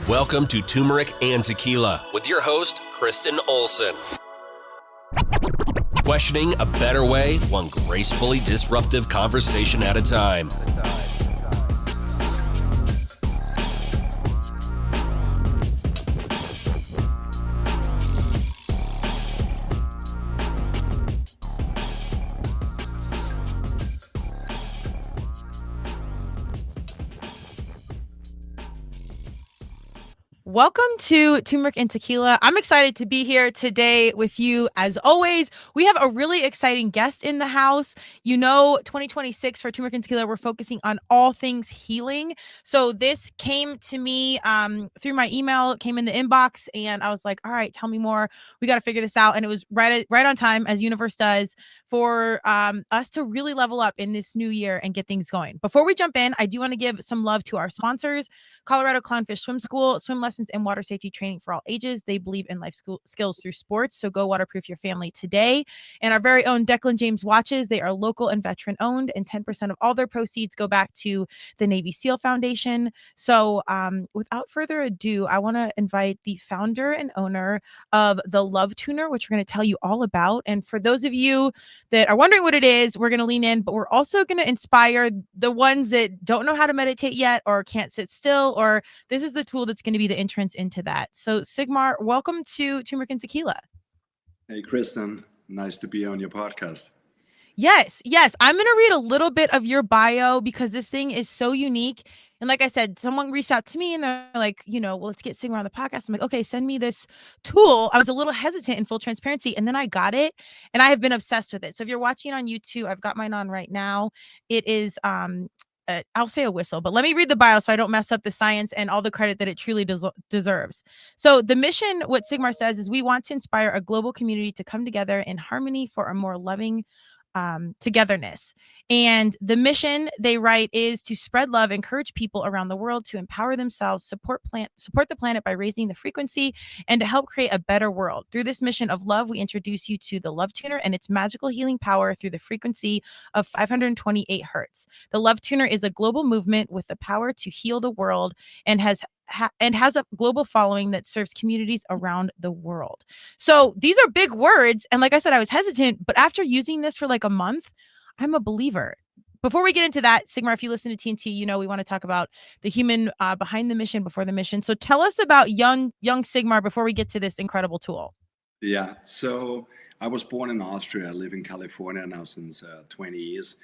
Welcome to Turmeric and Tequila with your host, Kristen Olson. Questioning a better way, one gracefully disruptive conversation at a time. Welcome to Turmeric and Tequila. I'm excited to be here today with you. As always, we have a really exciting guest in the house. 2026 for Turmeric and Tequila, we're focusing on all things healing. So this came to me through my email, it came in the inbox, and I was like, all right, tell me more. We got to figure this out. And it was right on time, as universe does, for us to really level up in this new year and get things going. Before we jump in, I do want to give some love to our sponsors, Colorado Clownfish Swim School, swim lessons and water safety training for all ages. They believe in life skills through sports. So go waterproof your family today. And our very own Declan James watches. They are local and veteran owned, and 10% of all their proceeds go back to the Navy SEAL Foundation. So without further ado, I want to invite the founder and owner of the LoveTuner, which we're going to tell you all about. And for those of you that are wondering what it is, we're going to lean in, but we're also going to inspire the ones that don't know how to meditate yet or can't sit still, or this is the tool that's going to be the entrance into that. So Sigmar, welcome to Turmeric and Tequila. Hey, Kristen, nice to be on your podcast. Yes. I'm going to read a little bit of your bio because this thing is so unique. And like I said, someone reached out to me and they're like, well, let's get Sigmar on the podcast. I'm like, okay, send me this tool. I was a little hesitant in full transparency, and then I got it and I have been obsessed with it. So if you're watching on YouTube, I've got mine on right now. It is, I'll say a whistle, but let me read the bio so I don't mess up the science and all the credit that it truly deserves. So the mission, what Sigmar says, is we want to inspire a global community to come together in harmony for a more loving togetherness. And the mission, they write, is to spread love, encourage people around the world to empower themselves, support the planet by raising the frequency, and to help create a better world. Through this mission of love, we introduce you to the LoveTuner and its magical healing power through the frequency of 528 hertz. The LoveTuner is a global movement with the power to heal the world and has a global following that serves communities around the world. So these are big words. And like I said, I was hesitant, but after using this for like a month, I'm a believer. Before we get into that, Sigmar, if you listen to TNT, we want to talk about the human behind the mission, before the mission. So tell us about young Sigmar before we get to this incredible tool. Yeah, so I was born in Austria. I live in California now since 20 years.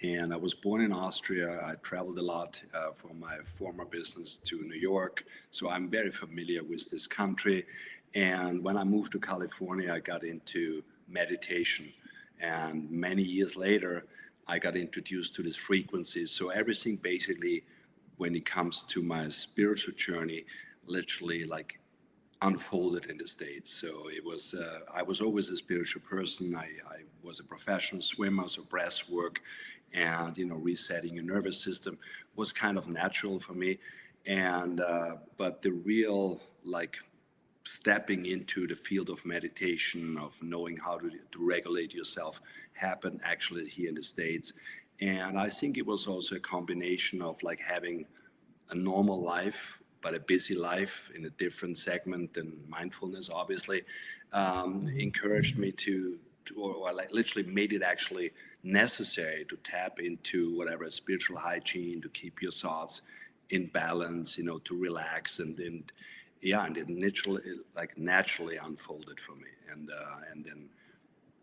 And I was born in Austria. I traveled a lot for my former business to New York. So I'm very familiar with this country. And when I moved to California, I got into meditation. And many years later, I got introduced to this frequency. So everything basically, when it comes to my spiritual journey, literally like unfolded in the States. So it was, I was always a spiritual person. I was a professional swimmer, so breath work and, resetting your nervous system was kind of natural for me. And, but the real, stepping into the field of meditation, of knowing how to regulate yourself, happened actually here in the States. And I think it was also a combination of having a normal life, but a busy life in a different segment than mindfulness, obviously, encouraged me to literally made it actually necessary to tap into whatever spiritual hygiene, to keep your thoughts in balance, to relax, and it naturally unfolded for me. And then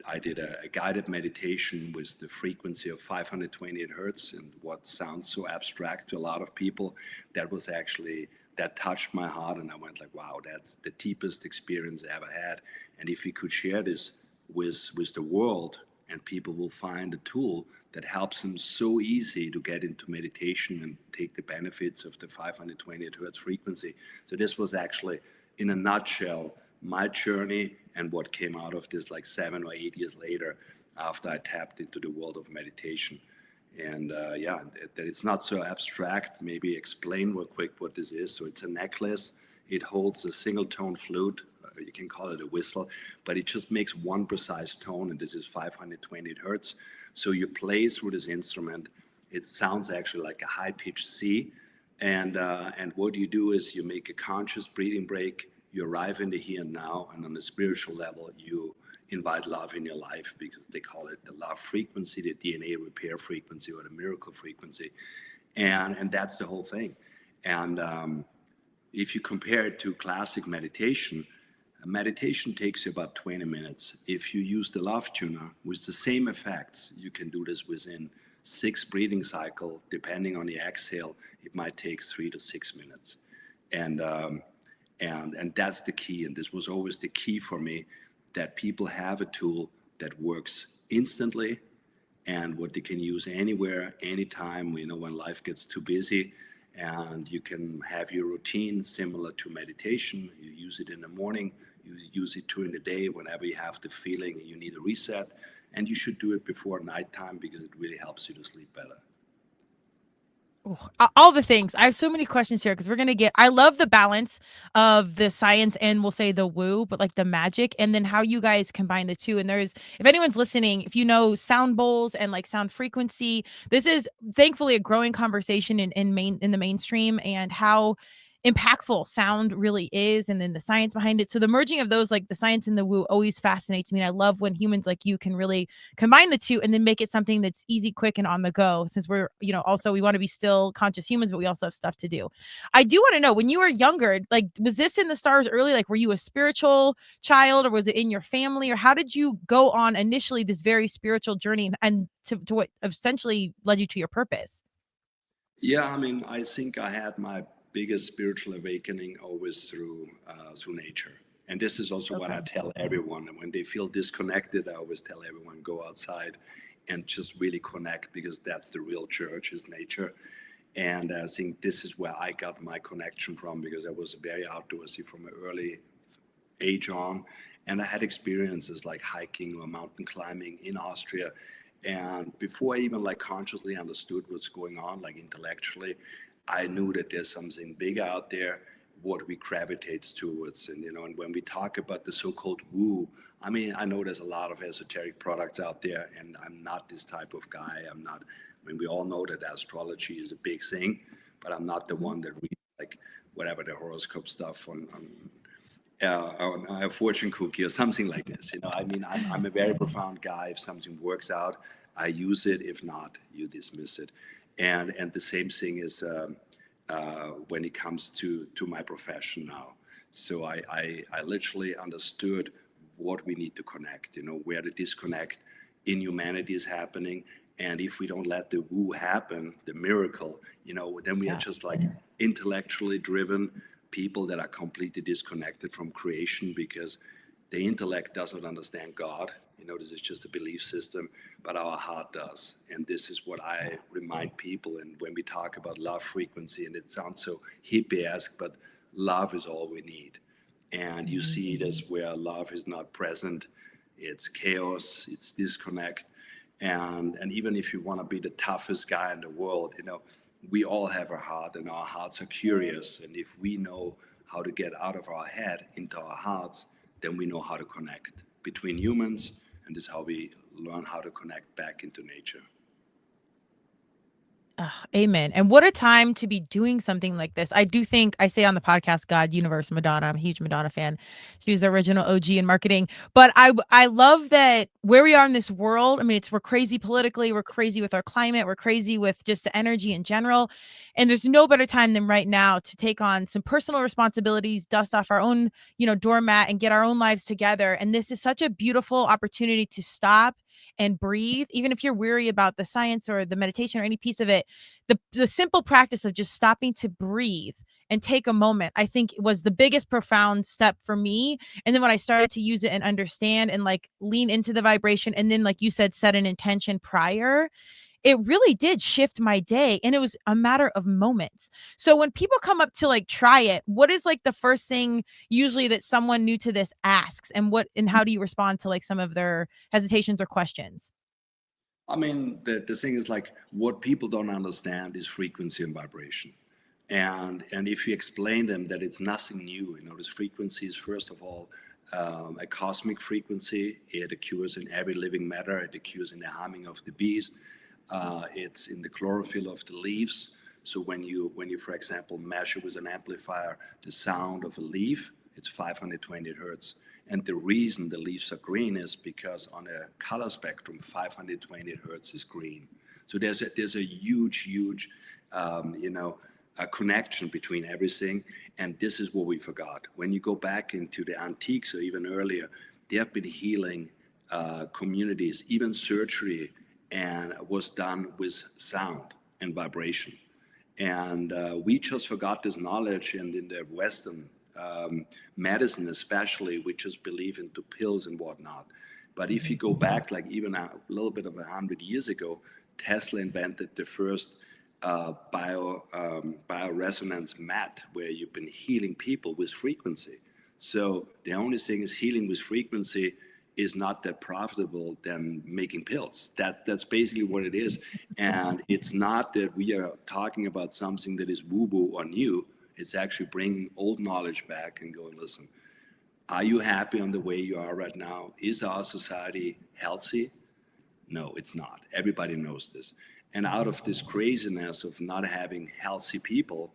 I did a guided meditation with the frequency of 528 hertz, and what sounds so abstract to a lot of people, that touched my heart, and I went wow, that's the deepest experience I ever had. And if we could share this with the world, and people will find a tool that helps them so easy to get into meditation and take the benefits of the 528 hertz frequency. So this was actually, in a nutshell, my journey and what came out of this 7 or 8 years later after I tapped into the world of meditation. And that it's not so abstract. Maybe explain real quick what this is. So it's a necklace. It holds a single tone flute. You can call it a whistle, but it just makes one precise tone, and this is 528 hertz. So you play through this instrument. It sounds actually like a high-pitched C, And what you do is you make a conscious breathing break. You arrive in the here and now, and on a spiritual level, you invite love in your life, because they call it the love frequency, the DNA repair frequency, or the miracle frequency, and that's the whole thing. And if you compare it to classic meditation, meditation takes you about 20 minutes. If you use the LoveTuner with the same effects, you can do this within 6 breathing cycles. Depending on the exhale, it might take 3 to 6 minutes. And that's the key. And this was always the key for me, that people have a tool that works instantly and what they can use anywhere, anytime, when life gets too busy. And you can have your routine similar to meditation. You use it in the morning, you use it during the day, whenever you have the feeling you need a reset. And you should do it before nighttime, because it really helps you to sleep better. All the things. I have so many questions here, because I love the balance of the science and we'll say the woo, but like the magic, and then how you guys combine the two. And if anyone's listening, if you know sound bowls and like sound frequency, this is thankfully a growing conversation in the mainstream, and how impactful sound really is, and then the science behind it. So the merging of those, like the science and the woo, always fascinates me. And I love when humans like you can really combine the two and then make it something that's easy, quick, and on the go, since we're, also we want to be still conscious humans, but we also have stuff to do. I do want to know, when you were younger, like, was this in the stars early? Like, were you a spiritual child, or was it in your family, or how did you go on initially this very spiritual journey and to what essentially led you to your purpose? Yeah, I think I had my biggest spiritual awakening always through nature. And this is also what I tell everyone. And when they feel disconnected, I always tell everyone, go outside and just really connect, because that's the real church, is nature. And I think this is where I got my connection from, because I was very outdoorsy from an early age on. And I had experiences like hiking or mountain climbing in Austria. And before I even consciously understood what's going on, like intellectually, I knew that there's something big out there, what we gravitate towards. And, and when we talk about the so-called woo, I know there's a lot of esoteric products out there, and I'm not this type of guy. We all know that astrology is a big thing, but I'm not the one that reads whatever the horoscope stuff on a fortune cookie or something like this. I'm a very profound guy. If something works out, I use it. If not, you dismiss it. And the same thing is when it comes to my profession now. So I literally understood what we need to connect, where the disconnect in humanity is happening. And if we don't let the woo happen, the miracle, then we are just intellectually driven people that are completely disconnected from creation, because the intellect doesn't understand God. This is just a belief system, but our heart does. And this is what I remind people. And when we talk about love frequency, and it sounds so hippie-esque, but love is all we need. And you see it as where love is not present, it's chaos, it's disconnect. And even if you want to be the toughest guy in the world, we all have a heart, and our hearts are curious. And if we know how to get out of our head into our hearts, then we know how to connect between humans. And this is how we learn how to connect back into nature. Amen. And what a time to be doing something like this. I do think, I say on the podcast, God, Universe, Madonna. I'm a huge Madonna fan. She was the original OG in marketing. But I love that where we are in this world. We're crazy politically. We're crazy with our climate. We're crazy with just the energy in general. And there's no better time than right now to take on some personal responsibilities, dust off our own, doormat, and get our own lives together. And this is such a beautiful opportunity to stop and breathe. Even if you're weary about the science or the meditation or any piece of it, the simple practice of just stopping to breathe and take a moment, I think, was the biggest profound step for me. And then when I started to use it and understand and lean into the vibration, and then, like you said, set an intention prior, it really did shift my day, and it was a matter of moments. So when people come up to try it, what is the first thing usually that someone new to this asks, and how do you respond to some of their hesitations or questions? The thing is, what people don't understand is frequency and vibration. And if you explain them that it's nothing new, this frequency is, first of all, a cosmic frequency. It occurs in every living matter. It occurs in the humming of the bees. It's in the chlorophyll of the leaves. So when you, for example, measure with an amplifier the sound of a leaf, it's 520 hertz. And the reason the leaves are green is because on a color spectrum, 520 hertz is green. So there's a huge, a connection between everything. And this is what we forgot. When you go back into the antiques or even earlier, they have been healing communities, even surgery, and was done with sound and vibration. And we just forgot this knowledge, and in the Western medicine especially, we just believe into pills and whatnot. But if you go back like even a little bit of 100 years ago, Tesla invented the first bioresonance mat where you've been healing people with frequency. So the only thing is healing with frequency is not that profitable than making pills. That's basically what it is. And it's not that we are talking about something that is woo-woo or new. It's actually bringing old knowledge back and going, listen, are you happy on the way you are right now? Is our society healthy? No, it's not. Everybody knows this. And out of this craziness of not having healthy people,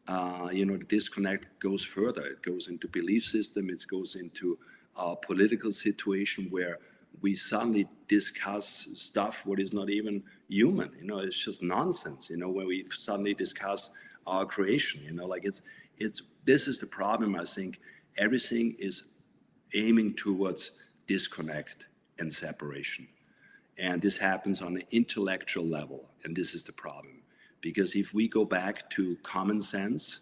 the disconnect goes further. It goes into belief system. It goes into a political situation where we suddenly discuss stuff what is not even human. It's just nonsense. When we suddenly discuss our creation. This is the problem. I think everything is aiming towards disconnect and separation. And this happens on an intellectual level. And this is the problem. Because if we go back to common sense,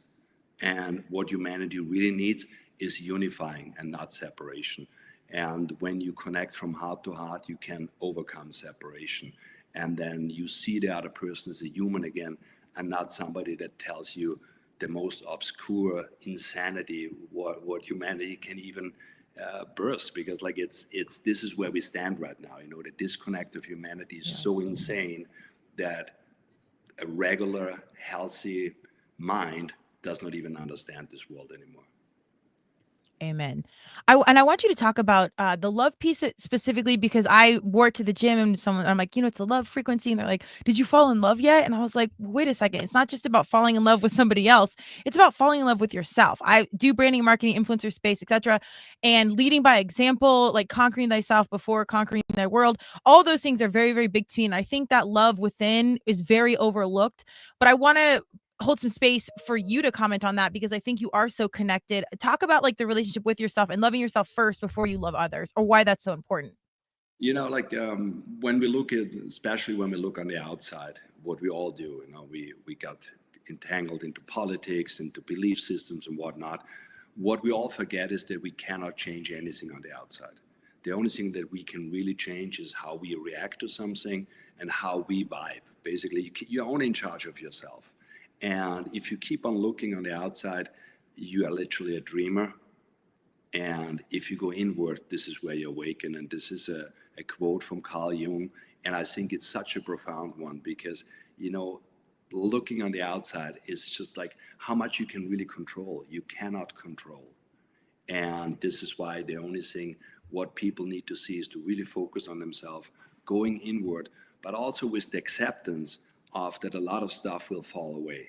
and what humanity really needs is unifying and not separation. And when you connect from heart to heart, you can overcome separation. And then you see the other person as a human again, and not somebody that tells you the most obscure insanity what humanity can even burst. Because this is where we stand right now. The disconnect of humanity is so insane that a regular, healthy mind does not even understand this world anymore. Amen. I want you to talk about the love piece specifically, because I wore it to the gym and I'm like, it's the love frequency. And they're like, did you fall in love yet? And I was like, wait a second. It's not just about falling in love with somebody else. It's about falling in love with yourself. I do branding, marketing, influencer space, etc. And leading by example, like conquering thyself before conquering the world. All those things are very, very big to me. And I think that love within is very overlooked. But I want to hold some space for you to comment on that, because I think you are so connected. Talk about like the relationship with yourself and loving yourself first before you love others, or why that's so important. When we look at, especially when we look on the outside, what we all do, we got entangled into politics, into belief systems and whatnot. What we all forget is that we cannot change anything on the outside. The only thing that we can really change is how we react to something and how we vibe. Basically, you're only in charge of yourself. And if you keep on looking on the outside, you are literally a dreamer. And if you go inward, this is where you awaken. And this is a quote from Carl Jung. And I think it's such a profound one because, looking on the outside is just like how much you can really control. You cannot control. And this is why the only thing what people need to see is to really focus on themselves, going inward, but also with the acceptance of that a lot of stuff will fall away.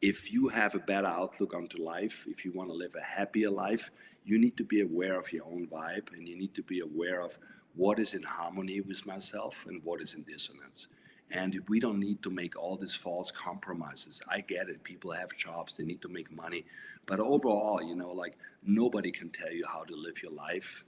If you have a better outlook onto life, if you want to live a happier life, you need to be aware of your own vibe, and you need to be aware of what is in harmony with myself and what is in dissonance. And we don't need to make all these false compromises. I get it. People have jobs. They need to make money. But overall, nobody can tell you how to live your life.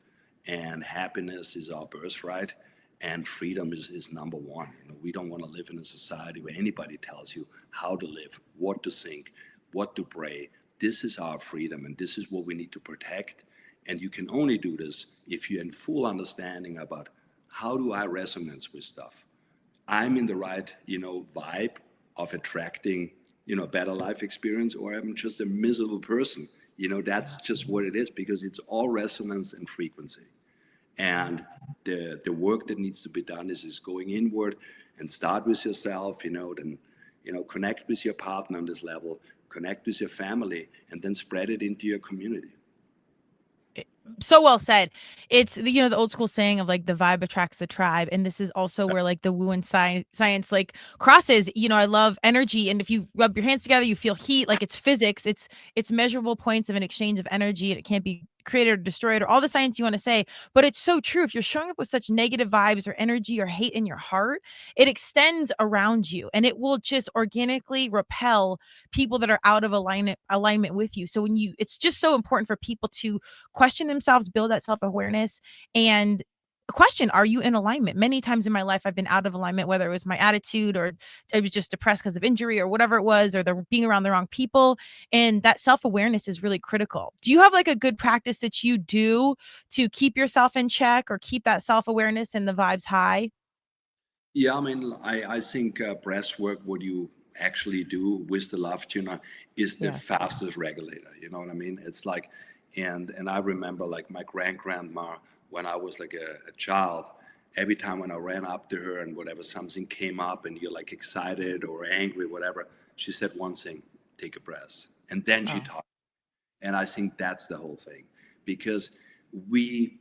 And happiness is our birthright. And freedom is number one. We don't want to live in a society where anybody tells you how to live, what to think, what to pray. This is our freedom, and this is what we need to protect. And you can only do this if you're in full understanding about how do I resonate with stuff. I'm in the right, vibe of attracting, a better life experience, or I'm just a miserable person. That's just what it is, because it's all resonance and frequency. And the work that needs to be done is going inward and start with yourself, then, connect with your partner on this level, connect with your family, and then spread it into your community. So well said. It's the old school saying of like the vibe attracts the tribe, and this is also where like the woo and science like crosses. I love energy, and if you rub your hands together, you feel heat. Like it's physics. It's measurable points of an exchange of energy, and it can't be created or destroyed or all the science you want to say. But it's so true. If you're showing up with such negative vibes or energy or hate in your heart, it extends around you, and it will just organically repel people that are out of alignment with you. So it's just so important for people to question themselves, build that self-awareness, and question, are you in alignment? Many times in my life, I've been out of alignment, whether it was my attitude or I was just depressed because of injury or whatever it was, or they're being around the wrong people. And that self-awareness is really critical. Do you have like a good practice that you do to keep yourself in check or keep that self-awareness and the vibes high? Yeah, I mean, I think breath work, what you actually do with the LoveTuner, is the Yeah. fastest regulator. You know what I mean? It's like, and I remember like my grandma when I was like a child. Every time when I ran up to her and whatever something came up and you're like excited or angry, whatever, she said one thing: take a breath, and then she Oh. talked. And I think that's the whole thing, because we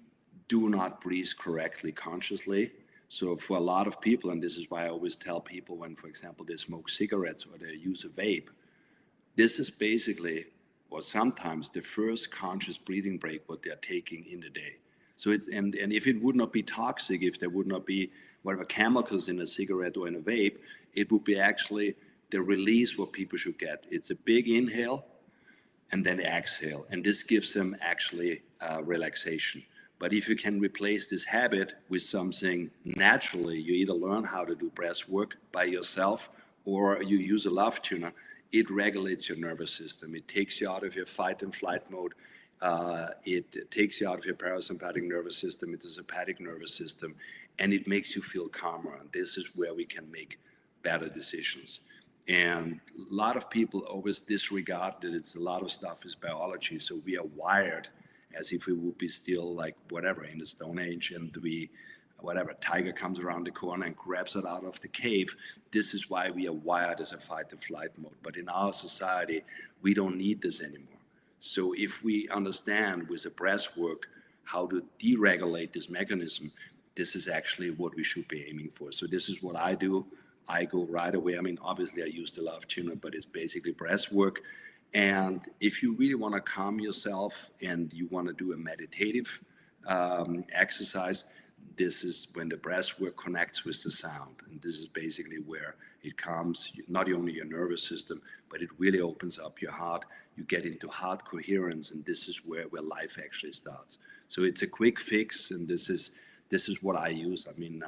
do not breathe correctly consciously. So for a lot of people, and this is why I always tell people when, for example, they smoke cigarettes or they use a vape, this is basically, or sometimes, the first conscious breathing break what they're taking in the day. So it's, and if it would not be toxic, if there would not be whatever chemicals in a cigarette or in a vape, it would be actually the release what people should get. It's a big inhale and then exhale. And this gives them actually relaxation. But if you can replace this habit with something naturally, you either learn how to do breath work by yourself or you use a LoveTuner, it regulates your nervous system. It takes you out of your fight and flight mode. It takes you out of your parasympathetic nervous system into the sympathetic nervous system, and it makes you feel calmer. And this is where we can make better decisions. And a lot of people always disregard that it's a lot of stuff is biology. So we are wired as if we would be still like whatever in the Stone Age, and whatever tiger comes around the corner and grabs it out of the cave. This is why we are wired as a fight and flight mode. But in our society, we don't need this anymore. So if we understand with the breath work how to deregulate this mechanism, this is actually what we should be aiming for. So this is what I do. I go right away. I mean, obviously I use the LoveTuner, but it's basically breath work. And if you really want to calm yourself and you want to do a meditative exercise, this is when the breath work connects with the sound. And this is basically where it calms not only your nervous system, but it really opens up your heart. You get into heart coherence, and this is where life actually starts. So it's a quick fix, and this is what I use. I mean,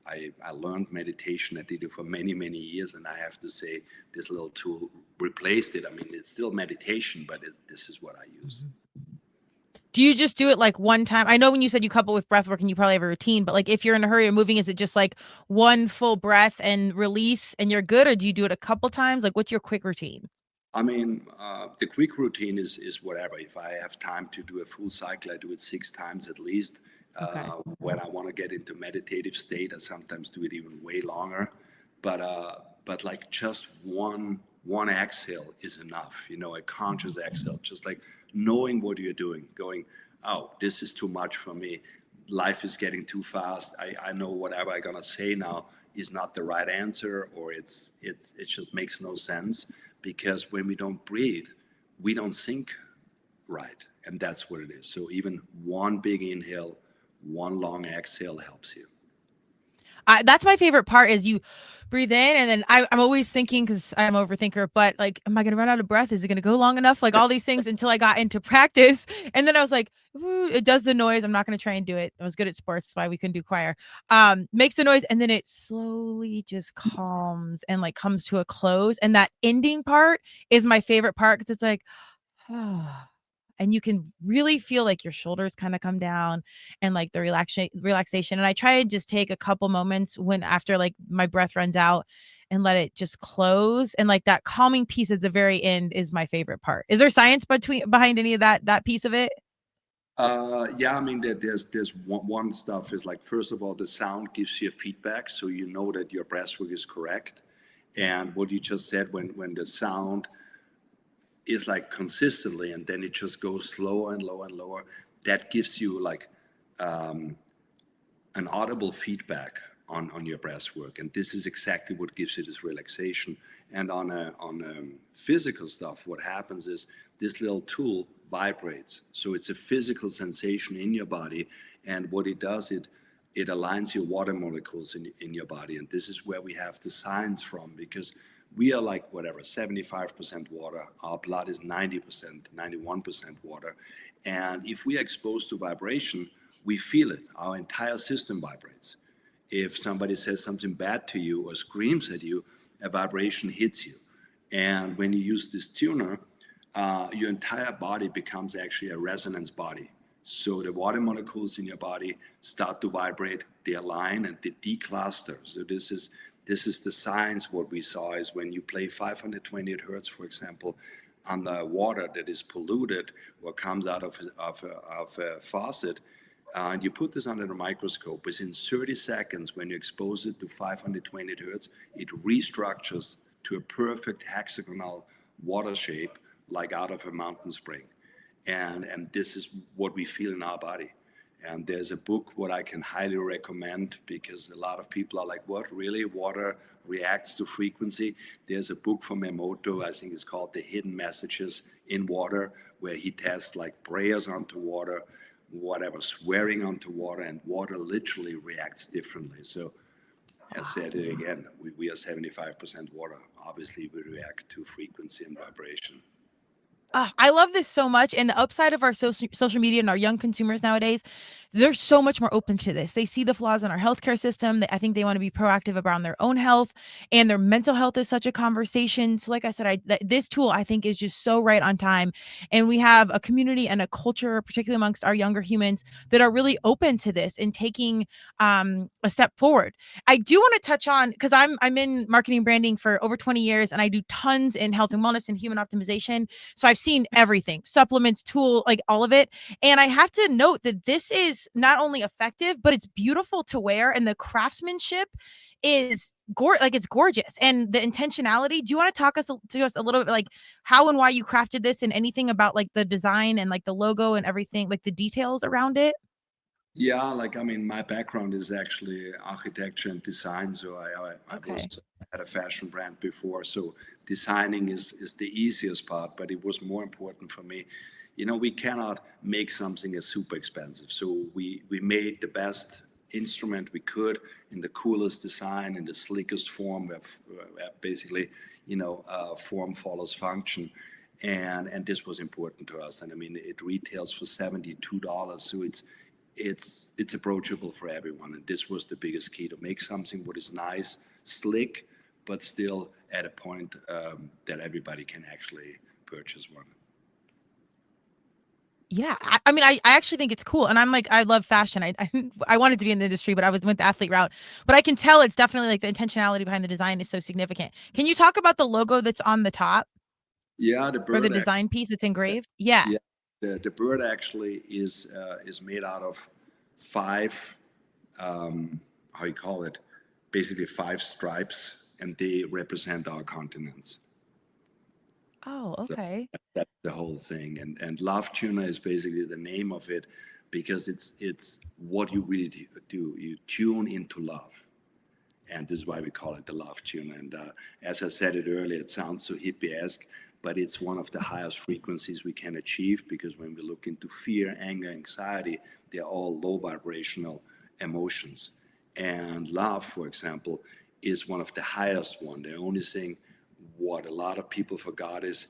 I learned meditation. I did it for many, many years, and I have to say this little tool replaced it. I mean, it's still meditation, but this is what I use. Do you just do it like one time? I know when you said you couple with breath work and you probably have a routine, but like if you're in a hurry or moving, is it just like one full breath and release and you're good? Or do you do it a couple times? Like what's your quick routine? I mean, the quick routine is whatever. If I have time to do a full cycle, I do it 6 times at least. Okay. When I want to get into meditative state, I sometimes do it even way longer. But like just one exhale is enough. You know, a conscious exhale, just like knowing what you're doing, going, oh, this is too much for me. Life is getting too fast. I know whatever I'm gonna say now is not the right answer, or it just makes no sense, because when we don't breathe, we don't think right, and that's what it is. So even one big inhale, one long exhale helps you. That's my favorite part is you breathe in and then I'm always thinking because I'm an overthinker, but like, am I going to run out of breath? Is it going to go long enough? Like all these things until I got into practice. And then I was like, ooh, it does the noise. I'm not going to try and do it. I was good at sports. That's why we couldn't do choir. Makes the noise. And then it slowly just calms and like comes to a close. And that ending part is my favorite part because it's like, and you can really feel like your shoulders kind of come down and like the relaxation. And I try to just take a couple moments when after like my breath runs out and let it just close. And like that calming piece at the very end is my favorite part. Is there science behind any of that piece of it? Yeah, I mean, there's one stuff is like, first of all, the sound gives you feedback, so you know that your breath work is correct. And what you just said, when the sound is like consistently, and then it just goes lower and lower and lower, that gives you like an audible feedback on your breath work. And this is exactly what gives you this relaxation. And on physical stuff, what happens is this little tool vibrates. So it's a physical sensation in your body. And what it does, it aligns your water molecules in your body. And this is where we have the science from, because we are like, whatever, 75% water. Our blood is 90%, 91% water. And if we are exposed to vibration, we feel it. Our entire system vibrates. If somebody says something bad to you or screams at you, a vibration hits you. And when you use this tuner, your entire body becomes actually a resonance body. So the water molecules in your body start to vibrate, they align, and they decluster. So this is the science. What we saw is when you play 528 hertz, for example, on the water that is polluted or comes out of a faucet, and you put this under the microscope, within 30 seconds, when you expose it to 520 hertz, it restructures to a perfect hexagonal water shape, like out of a mountain spring. And this is what we feel in our body. And there's a book what I can highly recommend, because a lot of people are like, what, really? Water reacts to frequency? There's a book from Emoto, I think it's called The Hidden Messages in Water, where he tests like prayers onto water, whatever, swearing onto water, and water literally reacts differently. So I said it again, we are 75% water. Obviously, we react to frequency and vibration. I love this so much. And the upside of our social media and our young consumers nowadays, they're so much more open to this. They see the flaws in our healthcare system. I think they want to be proactive around their own health, and their mental health is such a conversation. So like I said, this tool I think is just so right on time. And we have a community and a culture, particularly amongst our younger humans, that are really open to this and taking a step forward. I do want to touch on, because I'm in marketing and branding for over 20 years, and I do tons in health and wellness and human optimization. So I've seen everything, supplements, tool, like all of it. And I have to note that this is not only effective, but it's beautiful to wear. And the craftsmanship is it's gorgeous. And the intentionality, do you want to talk to us a little bit, like how and why you crafted this, and anything about like the design and like the logo and everything, like the details around it? Yeah, like, I mean, my background is actually architecture and design. So I Okay. was at a fashion brand before. So designing is the easiest part, but it was more important for me. You know, we cannot make something as super expensive. So we made the best instrument we could in the coolest design, in the slickest form, where basically, form follows function. And this was important to us. And I mean, it retails for $72. So it's approachable for everyone. And this was the biggest key, to make something what is nice, slick, but still at a point that everybody can actually purchase one. Yeah, I mean, I actually think it's cool, and I'm like, I love fashion. I wanted to be in the industry, but I went the athlete route. But I can tell it's definitely like the intentionality behind the design is so significant. Can you talk about the logo that's on the top, Yeah, the or the bird. design piece that's engraved? Yeah. Yeah, the bird actually is made out of five, how you call it, basically five stripes, and they represent our continents. Oh, So okay. that's the whole thing. And LoveTuner is basically the name of it, because it's what you really do. You tune into love. And this is why we call it the LoveTuner. And as I said it earlier, it sounds so hippie-esque, but it's one of the highest frequencies we can achieve, because when we look into fear, anger, anxiety, they're all low vibrational emotions. And love, for example, is one of the highest one. The only thing what a lot of people forgot is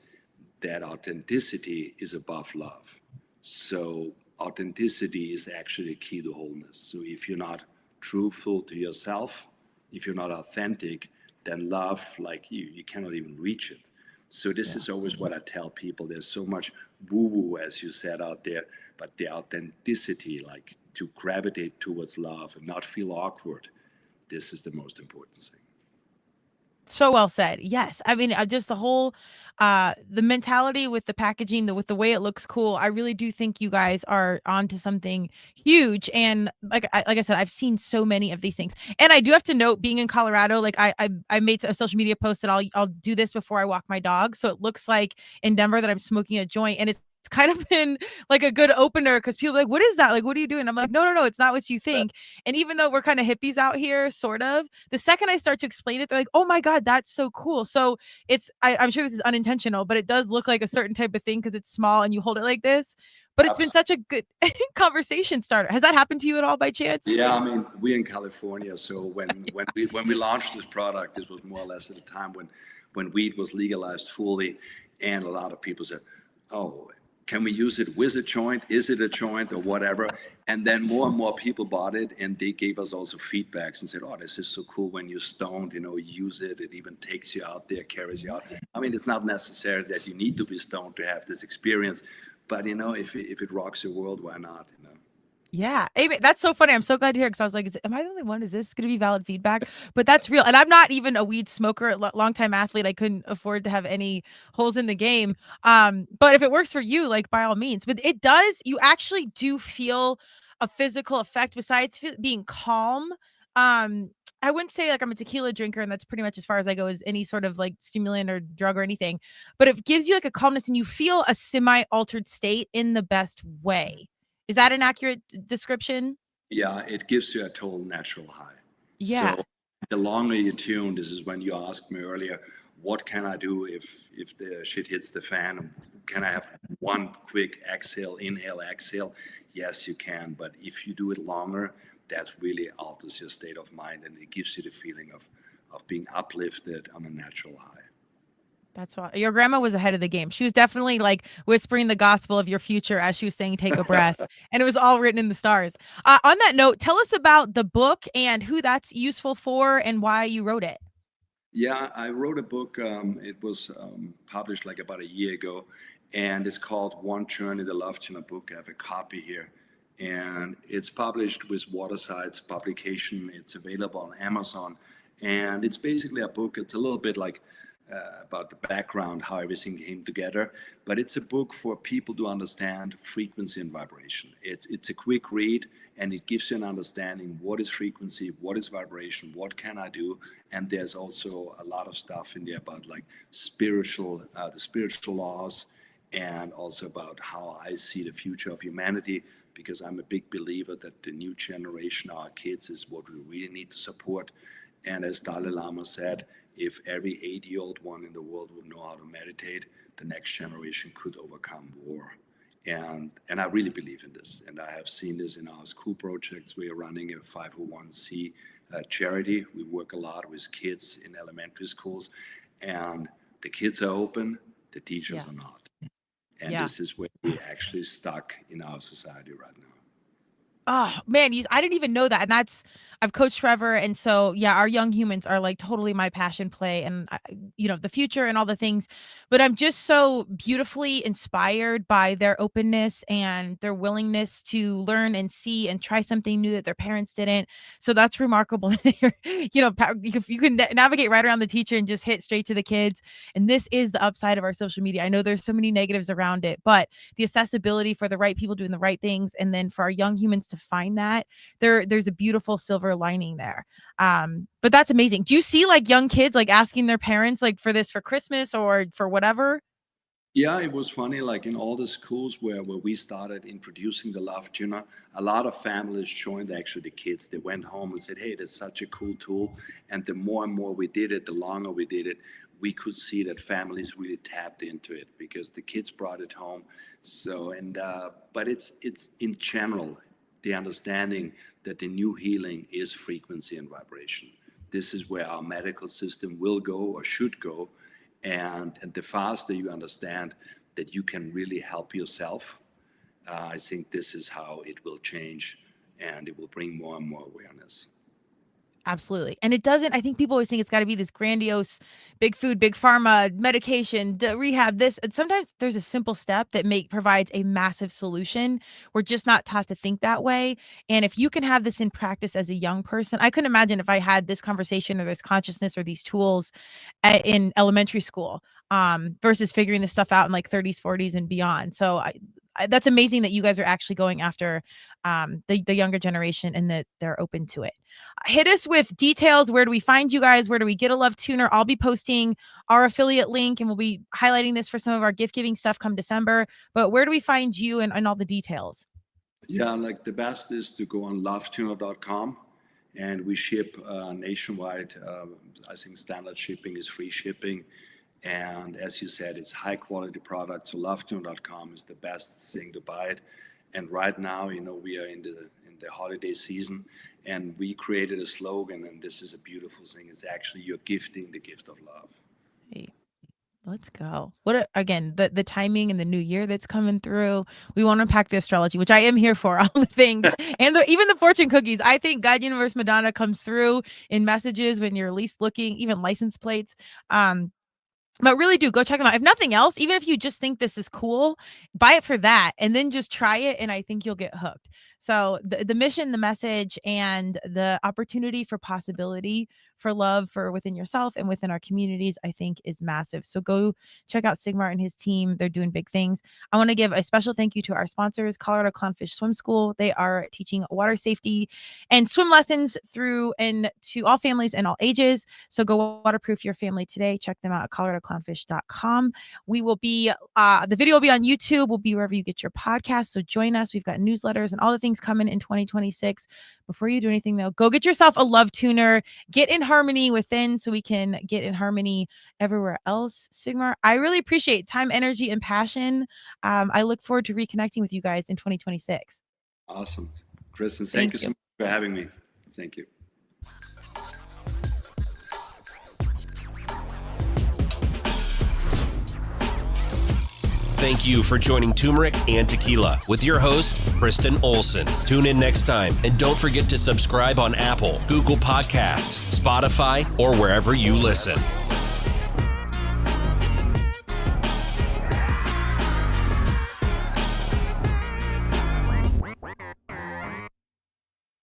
that authenticity is above love. So authenticity is actually key to wholeness. So if you're not truthful to yourself, if you're not authentic, then love, like you cannot even reach it. So this is always what I tell people. There's so much woo-woo, as you said, out there, but the authenticity, like to gravitate towards love and not feel awkward, this is the most important thing. So well said. Yes. I mean, just the whole, the mentality with the packaging, with the way it looks cool. I really do think you guys are onto something huge. And like I said, I've seen so many of these things. And I do have to note, being in Colorado, like I made a social media post that I'll do this before I walk my dog. So it looks like in Denver that I'm smoking a joint, and it's it's kind of been like a good opener because people are like, what is that? Like, what are you doing? I'm like, no, it's not what you think. And even though we're kind of hippies out here, sort of, the second I start to explain it, they're like, oh my God, that's so cool. So I'm sure this is unintentional, but it does look like a certain type of thing because it's small and you hold it like this. But it's been such a good conversation starter. Has that happened to you at all by chance? Yeah, I mean, we're in California, so when we launched this product, this was more or less at the time when weed was legalized fully, and a lot of people said, "Oh, can we use it with a joint? Is it a joint or whatever?" And then more and more people bought it, and they gave us also feedbacks and said, "Oh, this is so cool when you're stoned, use it. It even takes you out there, carries you out." I mean, it's not necessary that you need to be stoned to have this experience, but if it rocks your world, why not? Yeah, that's so funny. I'm so glad to hear because I was like, am I the only one? Is this going to be valid feedback? But that's real. And I'm not even a weed smoker, longtime athlete. I couldn't afford to have any holes in the game. But if it works for you, like by all means. But it does, you actually do feel a physical effect besides being calm. I wouldn't say like I'm a tequila drinker, and that's pretty much as far as I go as any sort of like stimulant or drug or anything. But it gives you like a calmness and you feel a semi-altered state in the best way. Is that an accurate description? Yeah, it gives you a total natural high. Yeah. So the longer you tune, this is when you asked me earlier, what can I do if the shit hits the fan? Can I have one quick exhale, inhale, exhale? Yes, you can. But if you do it longer, that really alters your state of mind, and it gives you the feeling of being uplifted on a natural high. That's why your grandma was ahead of the game. She was definitely like whispering the gospel of your future as she was saying, take a breath. And it was all written in the stars. On that note, tell us about the book and who that's useful for and why you wrote it. Yeah, I wrote a book. It was published like about a year ago, and it's called One Journey, the LoveTuner book. I have a copy here, and it's published with Waterside's publication. It's available on Amazon, and it's basically a book. It's a little bit like about the background, how everything came together, but it's a book for people to understand frequency and vibration. It's a quick read, and it gives you an understanding what is frequency, what is vibration, what can I do, and there's also a lot of stuff in there about like the spiritual laws, and also about how I see the future of humanity, because I'm a big believer that the new generation, our kids, is what we really need to support. And as Dalai Lama said, if every 80-year-old one in the world would know how to meditate, the next generation could overcome war. And I really believe in this. And I have seen this in our school projects. We are running a 501c charity. We work a lot with kids in elementary schools. And the kids are open, the teachers are not. And this is where we're actually stuck in our society right now. Oh man, I didn't even know that. And I've coached forever. And so, yeah, our young humans are like totally my passion play and, the future and all the things. But I'm just so beautifully inspired by their openness and their willingness to learn and see and try something new that their parents didn't. So that's remarkable. You can navigate right around the teacher and just hit straight to the kids. And this is the upside of our social media. I know there's so many negatives around it, but the accessibility for the right people doing the right things. And then for our young humans to find that there's a beautiful silver lining there. But that's amazing. Do you see like young kids like asking their parents like for this for Christmas or for whatever? Yeah, it was funny. Like in all the schools where we started introducing the LoveTuner, a lot of families joined actually the kids. They went home and said, "Hey, that's such a cool tool." And the more and more we did it, the longer we did it, we could see that families really tapped into it because the kids brought it home. So but it's in general the understanding that the new healing is frequency and vibration. This is where our medical system will go or should go. And the faster you understand that you can really help yourself, I think this is how it will change, and it will bring more and more awareness. Absolutely. And it doesn't, I think people always think it's got to be this grandiose, big food, big pharma, medication, rehab, this. And sometimes there's a simple step that provides a massive solution. We're just not taught to think that way. And if you can have this in practice as a young person, I couldn't imagine if I had this conversation or this consciousness or these tools in elementary school versus figuring this stuff out in like 30s, 40s and beyond. So that's amazing that you guys are actually going after the younger generation and that they're open to it. Hit us with details. Where do we find you guys? Where do we get a LoveTuner? I'll be posting our affiliate link, and we'll be highlighting this for some of our gift giving stuff come December. But where do we find you and all the details? Yeah, like the best is to go on LoveTuner.com, and we ship nationwide. I think standard shipping is free shipping. And as you said, it's high quality product. So LoveTuner.com is the best thing to buy it. And right now, we are in the holiday season, and we created a slogan, and this is a beautiful thing. It's actually, you're gifting the gift of love. Hey, let's go. Again, the timing and the new year that's coming through. We want to unpack the astrology, which I am here for, all the things, and even the fortune cookies. I think God, Universe, Madonna comes through in messages when you're least looking, even license plates. But really do go check them out. If nothing else, even if you just think this is cool, buy it for that and then just try it. And I think you'll get hooked. So the mission, the message, and the opportunity for possibility, for love, for within yourself and within our communities, I think is massive. So go check out Sigmar and his team. They're doing big things. I want to give a special thank you to our sponsors, Colorado Clownfish Swim School. They are teaching water safety and swim lessons through and to all families and all ages. So go waterproof your family today. Check them out at coloradoclownfish.com. We will be, the video will be on YouTube. We'll be wherever you get your podcast. So join us. We've got newsletters and all the things coming in 2026. Before you do anything though, go get yourself a LoveTuner. Get in harmony within so we can get in harmony everywhere else. Sigmar, I really appreciate time, energy, and passion. I look forward to reconnecting with you guys in 2026. Awesome. Kristen, thank you so much for having me. Thank you. Thank you for joining Turmeric and Tequila with your host, Kristen Olson. Tune in next time, and don't forget to subscribe on Apple, Google Podcasts, Spotify, or wherever you listen.